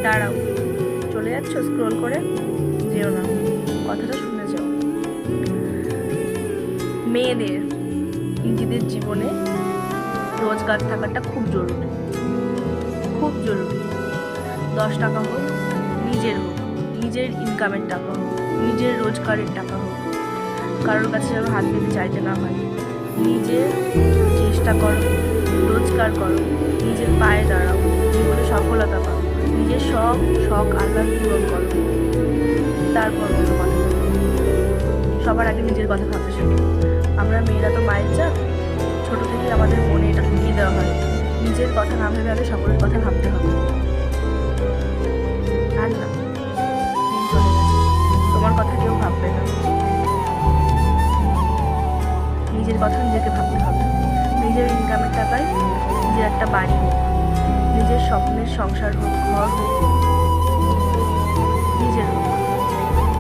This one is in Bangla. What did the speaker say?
দাঁড়াও, চলে যাচ্ছ স্ক্রোল করে? যেও না, কথাটা শুনে যাও। মেয়েদের নিজেদের জীবনে রোজগার থাকাটা খুব জরুরি, খুব জরুরি। 10 টাকা হোক, নিজের হোক, নিজের ইনকামের টাকা হোক, নিজের রোজগারের টাকা হোক, কারোর কাছে যেন হাত পেতে চাইতে না হয়। নিজে চেষ্টা করো, রোজগার করো, নিজের পায়ে দাঁড়াও, জীবনে সফলতা পাও, নিজের সব শখ আহ্লাদ পূরণ করো, তারপর অন্য কথা ভাবো। সবার আগে নিজের কথা ভাবতে শেখো। আমরা মেয়েরা তো মায়ের জাত, ছোট থেকেই আমাদের মনে এটা ঢুকিয়ে দেওয়া হয়, নিজের কথা না ভেবে আগে সকলের কথা ভাবতে হবে। আর না, দিন চলে গেছে, তোমার কথা কেউ ভাববে না। নিজের কথা নিজেকে ভাবতে হবে। নিজের ইনকামের টাকায় নিজের একটা বাড়ি হোক, নিজের স্বপ্নের সংসার হোক, ঘর হোক,